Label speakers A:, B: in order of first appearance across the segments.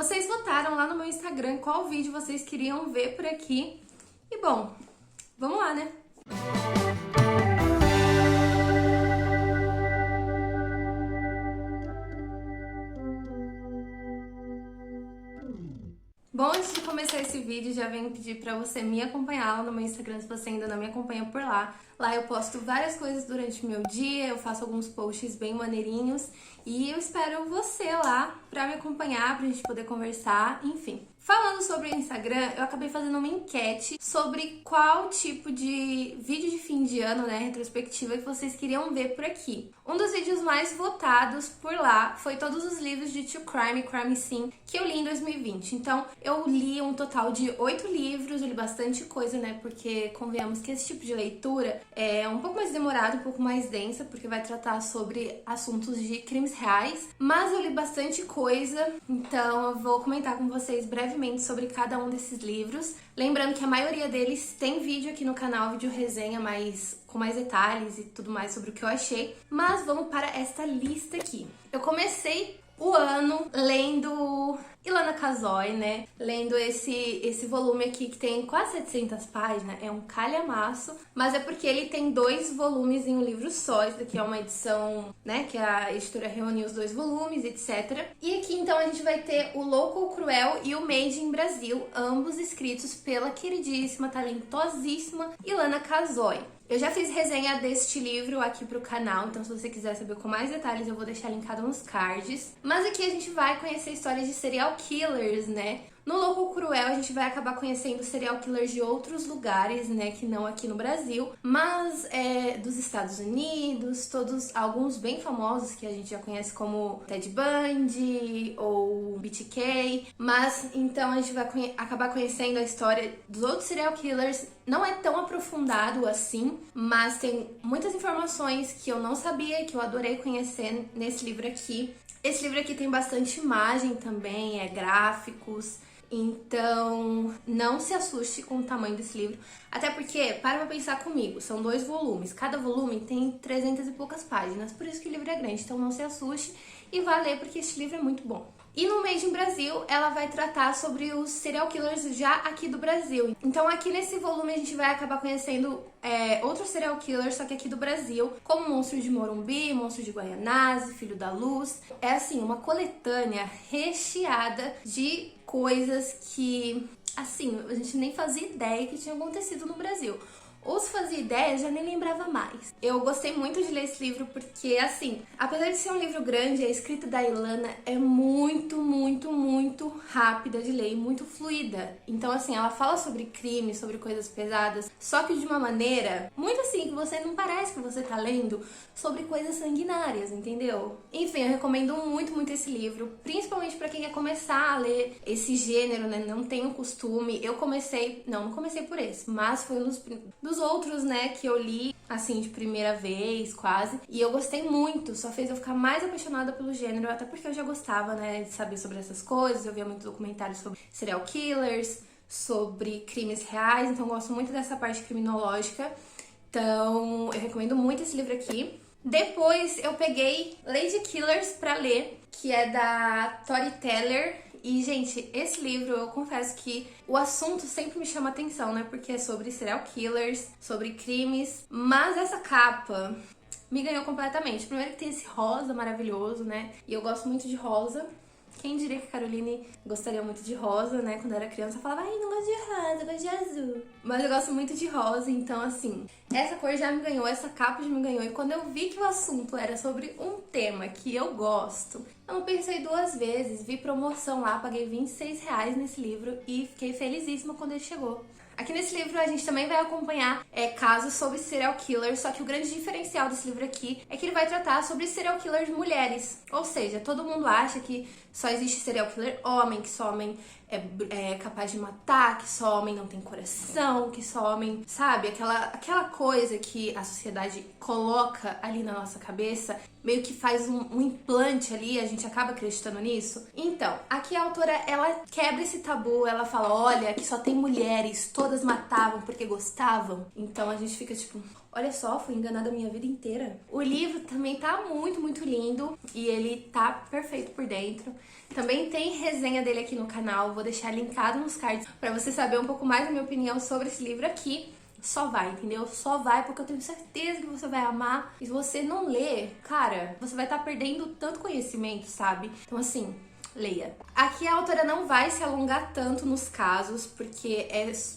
A: Vocês votaram lá no meu Instagram qual vídeo vocês queriam ver por aqui. E bom, vamos lá, né? Bom, antes de começar esse vídeo, já venho pedir pra você me acompanhar lá no meu Instagram, se você ainda não me acompanha por lá. Lá eu posto várias coisas durante o meu dia, eu faço alguns posts bem maneirinhos e eu espero você lá pra me acompanhar, pra gente poder conversar, enfim. Falando sobre o Instagram, eu acabei fazendo uma enquete sobre qual tipo de vídeo de fim de ano, né, retrospectiva, que vocês queriam ver por aqui. Um dos vídeos mais votados por lá foi todos os livros de True Crime e Crime Sim que eu li em 2020. Então, eu li um total de 8 livros, eu li bastante coisa, né, porque convenhamos que esse tipo de leitura é um pouco mais demorado, um pouco mais densa, porque vai tratar sobre assuntos de crimes reais, mas eu li bastante coisa, então eu vou comentar com vocês brevemente sobre cada um desses livros. Lembrando que a maioria deles tem vídeo aqui no canal, vídeo resenha, com mais detalhes e tudo mais sobre o que eu achei. Mas vamos para esta lista aqui. Eu comecei o ano lendo Ilana Kazoy, né? Lendo esse volume aqui que tem quase 700 páginas, é um calhamaço, mas é porque ele tem 2 volumes em um livro só. Isso daqui é uma edição, né, que a editora reuniu os 2 volumes, etc. E aqui então a gente vai ter o Louco ou Cruel e o Made in Brasil, ambos escritos pela queridíssima, talentosíssima Ilana Kazoy. Eu já fiz resenha deste livro aqui pro canal, então se você quiser saber com mais detalhes eu vou deixar linkado nos cards. Mas aqui a gente vai conhecer histórias de serial killers, né? No Louco ou Cruel a gente vai acabar conhecendo serial killers de outros lugares, né, que não aqui no Brasil, mas dos Estados Unidos, alguns bem famosos que a gente já conhece como Ted Bundy ou BTK, mas então a gente vai acabar conhecendo a história dos outros serial killers. Não é tão aprofundado assim, mas tem muitas informações que eu não sabia e que eu adorei conhecer nesse livro aqui. Esse livro aqui tem bastante imagem também, gráficos, então não se assuste com o tamanho desse livro, até porque, para pra pensar comigo, são 2 volumes, cada volume tem 300 e poucas páginas, por isso que o livro é grande, então não se assuste e vá ler porque esse livro é muito bom. E no Made in Brasil, ela vai tratar sobre os serial killers já aqui do Brasil. Então aqui nesse volume a gente vai acabar conhecendo outros serial killers, só que aqui do Brasil, como o Monstro de Morumbi, Monstro de Guaianazes, Filho da Luz. É assim, uma coletânea recheada de coisas que, assim, a gente nem fazia ideia que tinha acontecido no Brasil. Ou se fazia ideia, já nem lembrava mais. Eu gostei muito de ler esse livro porque, assim, apesar de ser um livro grande, a escrita da Ilana é muito, muito, muito rápida de ler e muito fluida. Então, assim, ela fala sobre crime, sobre coisas pesadas, só que de uma maneira muito assim, que você não parece que você tá lendo sobre coisas sanguinárias, entendeu? Enfim, eu recomendo muito, muito esse livro, principalmente pra quem quer começar a ler esse gênero, né? Não tenho costume. Eu comecei, não comecei por esse, mas foi um dos outros, né, que eu li, assim, de primeira vez, quase. E eu gostei muito, só fez eu ficar mais apaixonada pelo gênero, até porque eu já gostava, né, de saber sobre essas coisas. Eu via muitos documentários sobre serial killers, sobre crimes reais, então eu gosto muito dessa parte criminológica. Então, eu recomendo muito esse livro aqui. Depois eu peguei Lady Killers pra ler, que é da Tori Teller. E, gente, esse livro, eu confesso que o assunto sempre me chama atenção, né? Porque é sobre serial killers, sobre crimes. Mas essa capa me ganhou completamente. Primeiro que tem esse rosa maravilhoso, né? E eu gosto muito de rosa. Quem diria que a Caroline gostaria muito de rosa, né? Quando eu era criança, eu falava, ai, não gosto de rosa, eu gosto de azul. Mas eu gosto muito de rosa, então, assim, essa cor já me ganhou, essa capa já me ganhou. E quando eu vi que o assunto era sobre um tema que eu gosto, eu não pensei 2 vezes. Vi promoção lá, paguei R$26 nesse livro e fiquei felizíssima quando ele chegou. Aqui nesse livro a gente também vai acompanhar casos sobre serial killers, só que o grande diferencial desse livro aqui é que ele vai tratar sobre serial killers mulheres. Ou seja, todo mundo acha que só existe serial killer homem, que só homem é capaz de matar, que só homem não tem coração, que só homem, sabe? Aquela coisa que a sociedade coloca ali na nossa cabeça, meio que faz um implante ali, a gente acaba acreditando nisso. Então, aqui a autora, ela quebra esse tabu, ela fala, olha, que só tem mulheres, todas matavam porque gostavam. Então a gente fica tipo, Olha só, fui enganada a minha vida inteira. O livro também tá muito, muito lindo e ele tá perfeito por dentro. Também tem resenha dele aqui no canal, vou deixar linkado nos cards pra você saber um pouco mais da minha opinião sobre esse livro aqui. Só vai, entendeu? Só vai, porque eu tenho certeza que você vai amar. E se você não ler, cara, você vai estar perdendo tanto conhecimento, sabe? Então assim, leia. Aqui a autora não vai se alongar tanto nos casos, porque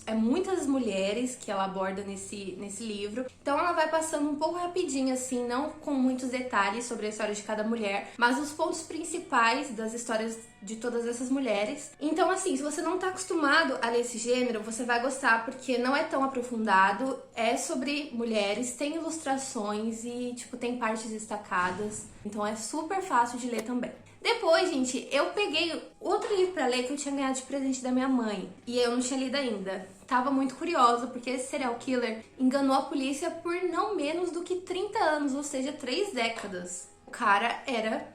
A: é muitas mulheres que ela aborda nesse livro. Então ela vai passando um pouco rapidinho, assim, não com muitos detalhes sobre a história de cada mulher, mas os pontos principais das histórias de todas essas mulheres. Então, assim, se você não tá acostumado a ler esse gênero, você vai gostar, porque não é tão aprofundado, é sobre mulheres, tem ilustrações e, tipo, tem partes destacadas. Então é super fácil de ler também. Depois, gente, eu peguei outro livro pra ler que eu tinha ganhado de presente da minha mãe. E eu não tinha lido ainda. Tava muito curiosa, porque esse serial killer enganou a polícia por não menos do que 30 anos, ou seja, 3 décadas. O cara era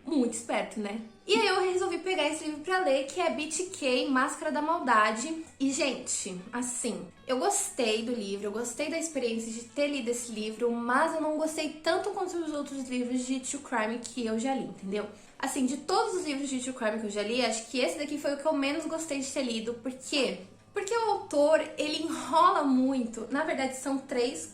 A: muito esperto, né? E aí eu resolvi pegar esse livro pra ler, que é BTK, Máscara da Maldade. E, gente, assim, eu gostei do livro, eu gostei da experiência de ter lido esse livro, mas eu não gostei tanto quanto os outros livros de true crime que eu já li, entendeu? Assim, de todos os livros de true crime que eu já li, acho que esse daqui foi o que eu menos gostei de ter lido. Por quê? Porque o autor, ele enrola muito. Na verdade, são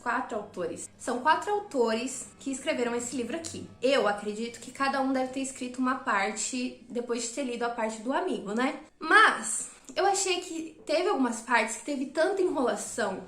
A: 4 autores. São 4 autores que escreveram esse livro aqui. Eu acredito que cada um deve ter escrito uma parte depois de ter lido a parte do amigo, né? Mas eu achei que teve algumas partes que teve tanta enrolação,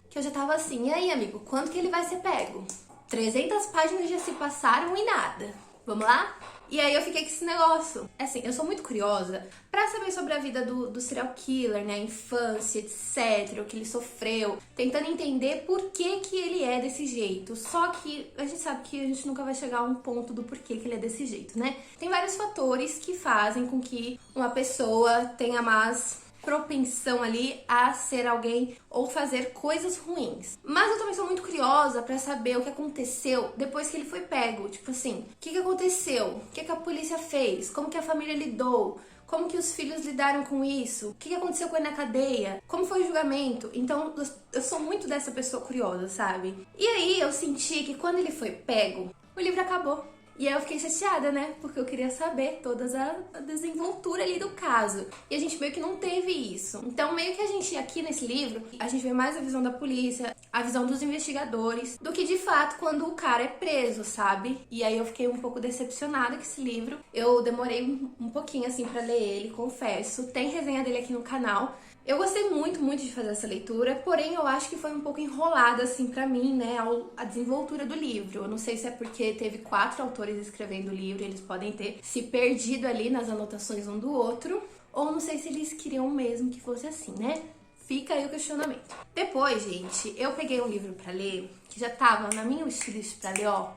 A: que eu já tava assim, e aí, amigo, quando que ele vai ser pego? 300 páginas já se passaram e nada. Vamos lá? E aí eu fiquei com esse negócio. Assim, eu sou muito curiosa pra saber sobre a vida do serial killer, né? A infância, etc. O que ele sofreu. Tentando entender por que que ele é desse jeito. Só que a gente sabe que a gente nunca vai chegar a um ponto do porquê que ele é desse jeito, né? Tem vários fatores que fazem com que uma pessoa tenha mais propensão ali a ser alguém ou fazer coisas ruins. Mas eu também sou muito curiosa pra saber o que aconteceu depois que ele foi pego. Tipo assim, o que aconteceu? O que a polícia fez? Como que a família lidou? Como que os filhos lidaram com isso? O que aconteceu com ele na cadeia? Como foi o julgamento? Então, eu sou muito dessa pessoa curiosa, sabe? E aí, eu senti que quando ele foi pego, o livro acabou. E aí eu fiquei chateada, né? Porque eu queria saber toda a desenvoltura ali do caso. E a gente meio que não teve isso. Então meio que a gente, aqui nesse livro, a gente vê mais a visão da polícia, a visão dos investigadores, do que de fato quando o cara é preso, sabe? E aí eu fiquei um pouco decepcionada com esse livro. Eu demorei um pouquinho assim pra ler ele, confesso. Tem resenha dele aqui no canal. Eu gostei muito, muito de fazer essa leitura, porém eu acho que foi um pouco enrolada, assim, pra mim, né, a desenvoltura do livro. Eu não sei se é porque teve 4 autores escrevendo o livro, eles podem ter se perdido ali nas anotações um do outro, ou não sei se eles queriam mesmo que fosse assim, né? Fica aí o questionamento. Depois, gente, eu peguei um livro pra ler, que já tava na minha wishlist pra ler, ó,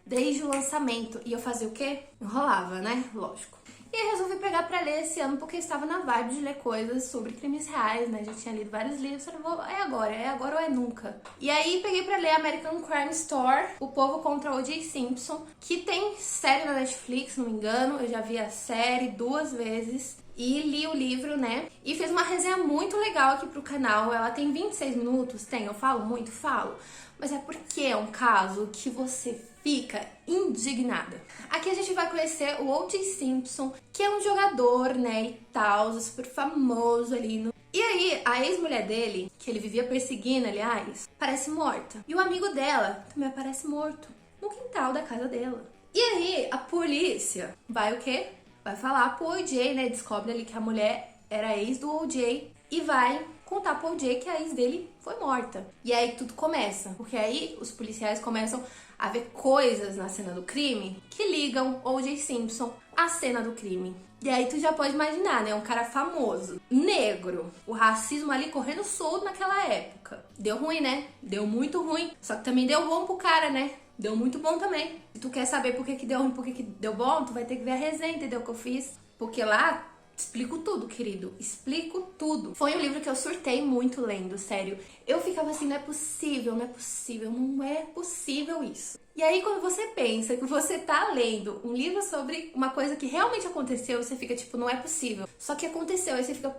A: desde o lançamento. E eu fazia o quê? Enrolava, né? Lógico. E aí resolvi pegar pra ler esse ano porque eu estava na vibe de ler coisas sobre crimes reais, né? Já tinha lido vários livros, falei, é agora ou é nunca. E aí peguei pra ler American Crime Story, O Povo contra O.J. Simpson, que tem série na Netflix, se não me engano. Eu já vi a série 2 vezes e li o livro, né? E fez uma resenha muito legal aqui pro canal. Ela tem 26 minutos, tem, eu falo muito, falo. Mas é porque é um caso que você fica indignada. Aqui a gente vai conhecer o O.J. Simpson, que é um jogador, né, e tal, super famoso ali no... E aí, a ex-mulher dele, que ele vivia perseguindo, aliás, parece morta. E o amigo dela também aparece morto no quintal da casa dela. E aí, a polícia vai o quê? Vai falar pro O.J., né, descobre ali que a mulher era ex do O.J. e vai contar pro O.J. que a ex dele foi morta. E aí tudo começa, porque aí os policiais começam a ver coisas na cena do crime que ligam O.J. Simpson à cena do crime. E aí tu já pode imaginar, né? Um cara famoso, negro, o racismo ali correndo solto naquela época. Deu ruim, né? Deu muito ruim. Só que também deu bom pro cara, né? Deu muito bom também. Se tu quer saber por que que deu ruim, por que que deu bom, tu vai ter que ver a resenha, entendeu? O que eu fiz. Porque lá explico tudo, querido. Explico tudo. Foi um livro que eu surtei muito lendo, sério. Eu ficava assim, não é possível, não é possível, não é possível isso. E aí, quando você pensa que você tá lendo um livro sobre uma coisa que realmente aconteceu, você fica tipo, não é possível. Só que aconteceu, aí você fica,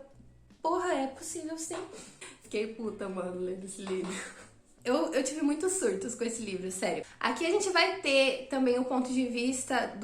A: porra, é possível sim. Fiquei puta, mano, lendo esse livro. Eu tive muitos surtos com esse livro, sério. Aqui a gente vai ter também o ponto de vista,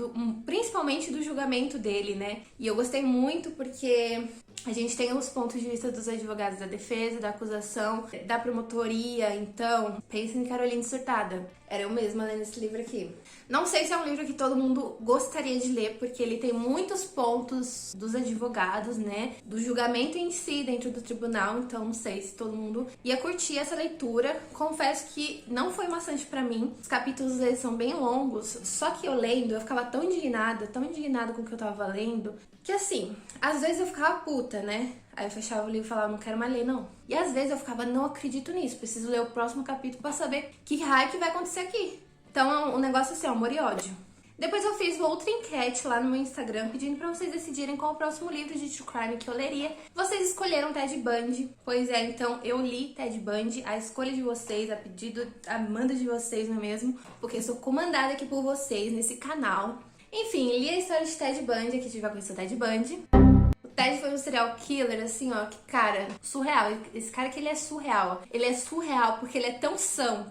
A: principalmente do julgamento dele, né? E eu gostei muito porque a gente tem os pontos de vista dos advogados da defesa, da acusação, da promotoria. Então, pensa em Caroline Surtada. Era eu mesma lendo esse livro aqui. Não sei se é um livro que todo mundo gostaria de ler, porque ele tem muitos pontos dos advogados, né? Do julgamento em si dentro do tribunal. Então, não sei se todo mundo ia curtir essa leitura. Confesso que não foi maçante pra mim. Os capítulos, eles são bem longos. Só que eu lendo, eu ficava tão indignada com o que eu tava lendo, que assim, às vezes eu ficava puta, né? Aí eu fechava o livro e falava, não quero mais ler, não. E às vezes eu ficava, não acredito nisso, preciso ler o próximo capítulo pra saber que raio que vai acontecer aqui. Então, um negócio assim, amor e ódio. Depois eu fiz outra enquete lá no meu Instagram, pedindo pra vocês decidirem qual o próximo livro de True Crime que eu leria. Vocês escolheram Ted Bundy. Pois é, então eu li Ted Bundy, a escolha de vocês, a pedido, a manda de vocês, não é mesmo? Porque eu sou comandada aqui por vocês nesse canal. Enfim, li a história de Ted Bundy, aqui a gente vai conhecer o Ted Bundy. O Ted foi um serial killer, assim, ó, que, cara, surreal. Esse cara que ele é surreal. Ele é surreal porque ele é tão são.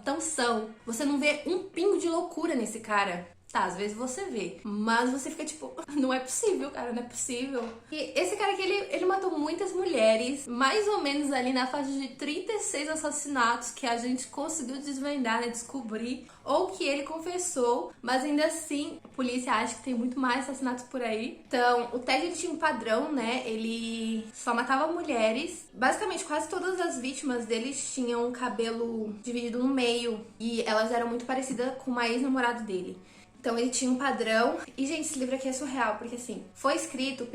A: Você não vê um pingo de loucura nesse cara. Tá, às vezes você vê, mas você fica tipo, não é possível, cara, não é possível. E esse cara aqui, ele matou muitas mulheres, mais ou menos ali na faixa de 36 assassinatos que a gente conseguiu desvendar, né, descobrir, ou que ele confessou, mas ainda assim a polícia acha que tem muito mais assassinatos por aí. Então, o Ted, ele tinha um padrão, né, ele só matava mulheres. Basicamente, quase todas as vítimas deles tinham o cabelo dividido no meio, e elas eram muito parecidas com uma ex-namorada dele. Então ele tinha um padrão. E, gente, esse livro aqui é surreal, porque assim, foi escrito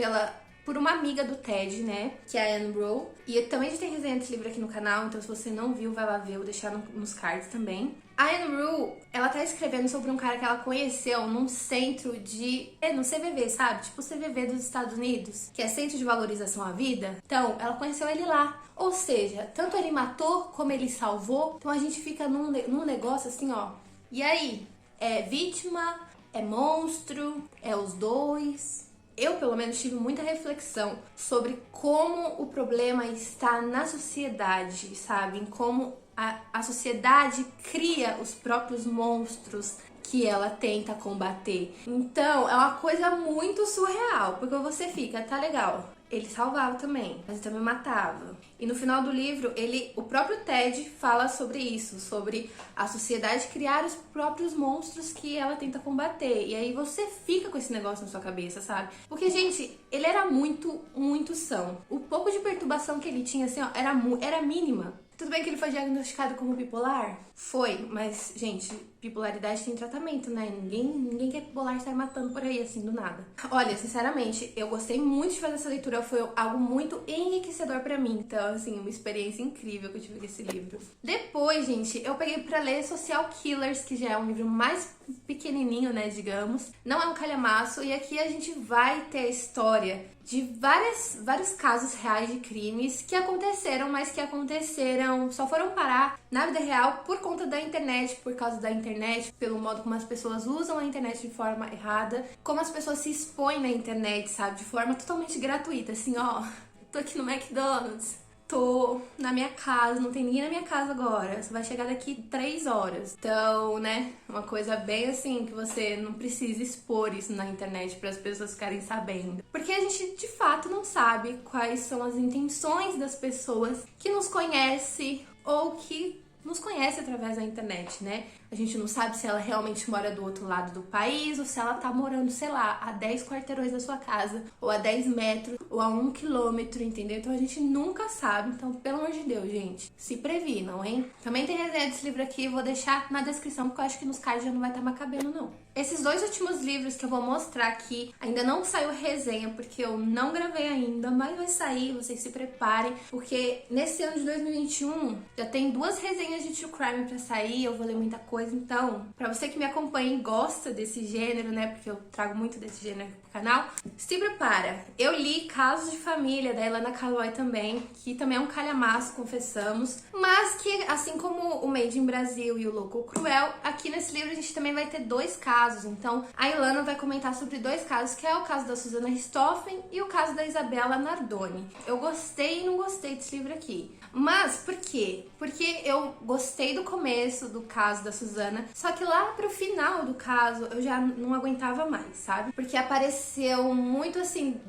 A: por uma amiga do Ted, né? Que é a Anne Rule. E também a gente tem resenha desse livro aqui no canal, então se você não viu, vai lá ver, eu vou deixar nos cards também. A Anne Rule, ela tá escrevendo sobre um cara que ela conheceu num centro no CVV, sabe? Tipo o CVV dos Estados Unidos, que é Centro de Valorização à Vida. Então, ela conheceu ele lá. Ou seja, tanto ele matou como ele salvou. Então a gente fica num negócio assim, ó. E aí? É vítima, é monstro, é os dois. Eu, pelo menos, tive muita reflexão sobre como o problema está na sociedade, sabe? Em como a sociedade cria os próprios monstros que ela tenta combater. Então, é uma coisa muito surreal, porque você fica, tá legal, ele salvava também, mas ele também matava. E no final do livro, o próprio Ted fala sobre isso, sobre a sociedade criar os próprios monstros que ela tenta combater. E aí você fica com esse negócio na sua cabeça, sabe? Porque, gente, ele era muito são. O pouco de perturbação que ele tinha, assim, ó, era mínima. Tudo bem que ele foi diagnosticado como bipolar? Foi, mas, gente, bipolaridade tem tratamento, né? Ninguém quer bipolar sair matando por aí, assim, do nada. Olha, sinceramente, eu gostei muito de fazer essa leitura, foi algo muito enriquecedor pra mim. Então, assim, uma experiência incrível que eu tive com esse livro. Depois, gente, eu peguei pra ler Social Killers, que já é um livro mais pequenininho, né, digamos. Não é um calhamaço, e aqui a gente vai ter a história de vários casos reais de crimes que aconteceram, mas que aconteceram, só foram parar na vida real por conta da internet, por causa da internet, pelo modo como as pessoas usam a internet de forma errada, como as pessoas se expõem na internet, sabe, de forma totalmente gratuita, assim, ó, tô aqui no McDonald's, tô na minha casa, não tem ninguém na minha casa agora, você vai chegar daqui 3 horas. Então, né, uma coisa bem assim, que você não precisa expor isso na internet para as pessoas ficarem sabendo. Porque a gente, de fato, não sabe quais são as intenções das pessoas que nos conhecem ou que nos conhece através da internet, né? A gente não sabe se ela realmente mora do outro lado do país ou se ela tá morando, sei lá, a 10 quarteirões da sua casa, ou a 10 metros, ou a 1 quilômetro, entendeu? Então a gente nunca sabe. Então, pelo amor de Deus, gente, se previnam, hein? Também tem resenha desse livro aqui, eu vou deixar na descrição, porque eu acho que nos cards já não vai estar mais cabendo, não. Esses 2 últimos livros que eu vou mostrar aqui, ainda não saiu resenha, porque eu não gravei ainda, mas vai sair, vocês se preparem, porque nesse ano de 2021 já tem 2 resenhas de True Crime pra sair, eu vou ler muita coisa. Então, pra você que me acompanha e gosta desse gênero, né, porque eu trago muito desse gênero pro canal, se prepara. Eu li Casos de Família, da Ilana Caloi também, que também é um calhamaço, confessamos, mas que, assim como o Made in Brasil e o Louco Cruel, aqui nesse livro a gente também vai ter 2 casos casos. Então, a Ilana vai comentar sobre 2 casos, que é o caso da Susana Richthofen e o caso da Isabella Nardoni. Eu gostei e não gostei desse livro aqui. Mas, por quê? Porque eu gostei do começo do caso da Susana, só que lá pro final do caso eu já não aguentava mais, sabe? Porque apareceu muito, assim,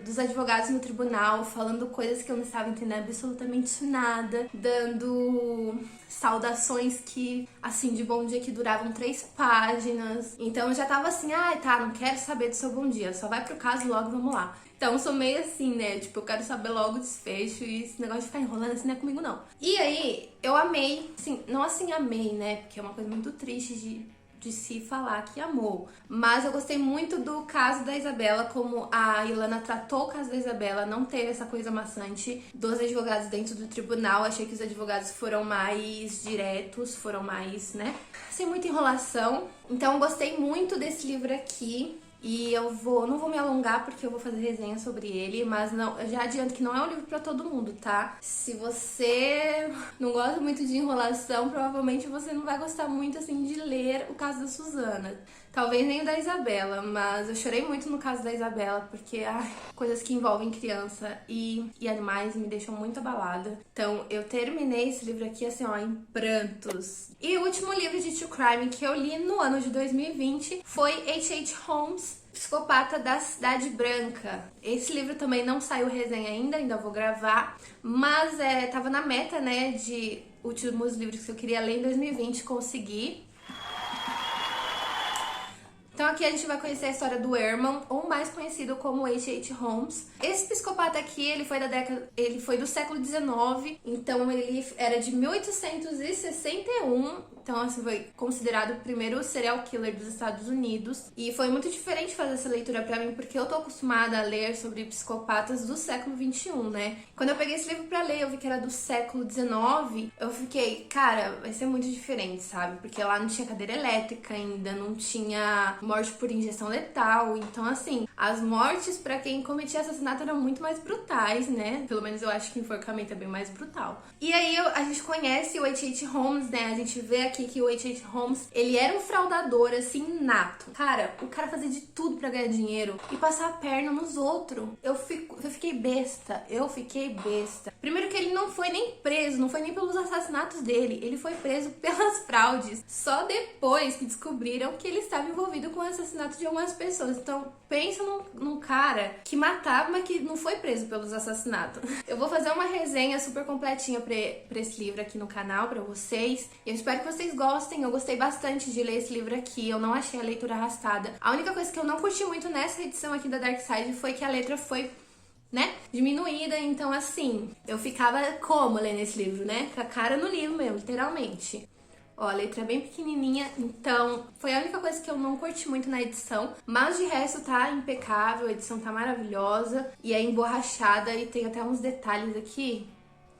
A: dos advogados no tribunal falando coisas que eu não estava entendendo absolutamente nada, dando saudações que, assim, de bom dia que duravam 3 páginas. Então eu já tava assim, tá, não quero saber do seu bom dia, só vai pro caso logo, vamos lá. Então, eu sou meio assim, né? Tipo, eu quero saber logo o desfecho e esse negócio de ficar enrolando assim não é comigo, não. E aí, eu amei, assim, não assim amei, né? Porque é uma coisa muito triste de se falar que amou. Mas eu gostei muito do caso da Isabella, como a Ilana tratou o caso da Isabella, não teve essa coisa maçante dos advogados dentro do tribunal. Achei que os advogados foram mais diretos, foram mais, né? Sem muita enrolação. Então, eu gostei muito desse livro aqui. E eu não vou me alongar porque eu vou fazer resenha sobre ele, mas não, eu já adianto que não é um livro pra todo mundo, tá? Se você não gosta muito de enrolação, provavelmente você não vai gostar muito, assim, de ler o caso da Susana. Talvez nem o da Isabella, mas eu chorei muito no caso da Isabella, porque coisas que envolvem criança e animais me deixam muito abalada. Então, eu terminei esse livro aqui, assim, ó, em prantos. E o último livro de True Crime que eu li no ano de 2020 foi H.H. Holmes, Psicopata da Cidade Branca. Esse livro também não saiu resenha ainda vou gravar, mas tava na meta, né, de últimos livros que eu queria ler em 2020, consegui. Então aqui a gente vai conhecer a história do Herman, ou mais conhecido como H.H. Holmes. Esse psicopata aqui, ele foi do século XIX, então ele era de 1861, então assim, foi considerado o primeiro serial killer dos Estados Unidos. E foi muito diferente fazer essa leitura pra mim, porque eu tô acostumada a ler sobre psicopatas do século XXI, né? Quando eu peguei esse livro pra ler, eu vi que era do século XIX, eu fiquei, cara, vai ser muito diferente, sabe? Porque lá não tinha cadeira elétrica ainda, não tinha morte por injeção letal. Então, assim, as mortes pra quem cometia assassinato eram muito mais brutais, né? Pelo menos eu acho que enforcamento é bem mais brutal. E aí a gente conhece o H.H. Holmes, né? A gente vê aqui que o H.H. Holmes, ele era um fraudador, assim, nato. Cara, o cara fazia de tudo pra ganhar dinheiro e passar a perna nos outros. Eu fiquei besta. Primeiro que ele não foi nem preso, não foi nem pelos assassinatos dele. Ele foi preso pelas fraudes. Só depois que descobriram que ele estava envolvido com o assassinato de algumas pessoas. Então, pensa num cara que matava, mas que não foi preso pelos assassinatos. Eu vou fazer uma resenha super completinha pra esse livro aqui no canal, pra vocês. Eu espero que vocês gostem. Eu gostei bastante de ler esse livro aqui. Eu não achei a leitura arrastada. A única coisa que eu não curti muito nessa edição aqui da Dark Side foi que a letra foi, né, diminuída. Então, assim, eu ficava como lendo esse livro, né? Com a cara no livro mesmo, literalmente. Ó, a letra é bem pequenininha, então foi a única coisa que eu não curti muito na edição. Mas de resto tá impecável, a edição tá maravilhosa e é emborrachada e tem até uns detalhes aqui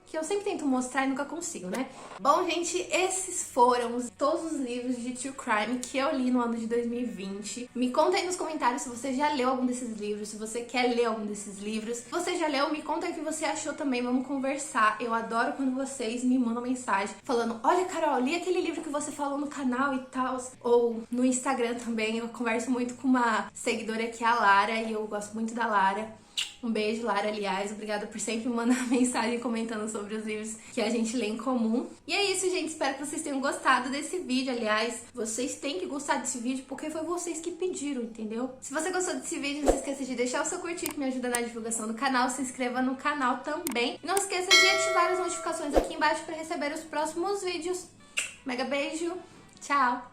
A: que eu sempre tento mostrar e nunca consigo, né? Bom, gente, esses foram todos os livros de True Crime que eu li no ano de 2020. Me conta aí nos comentários se você já leu algum desses livros, se você quer ler algum desses livros. Se você já leu, me conta aí o que você achou também, vamos conversar. Eu adoro quando vocês me mandam mensagem falando: olha, Carol, li aquele livro que você falou no canal e tal. Ou no Instagram também, eu converso muito com uma seguidora que é a Lara e eu gosto muito da Lara. Um beijo, Lara, aliás. Obrigada por sempre mandar mensagem comentando sobre os livros que a gente lê em comum. E é isso, gente. Espero que vocês tenham gostado desse vídeo. Aliás, vocês têm que gostar desse vídeo porque foi vocês que pediram, entendeu? Se você gostou desse vídeo, não se esqueça de deixar o seu curtir, que me ajuda na divulgação do canal. Se inscreva no canal também. E não esqueça de ativar as notificações aqui embaixo para receber os próximos vídeos. Mega beijo. Tchau.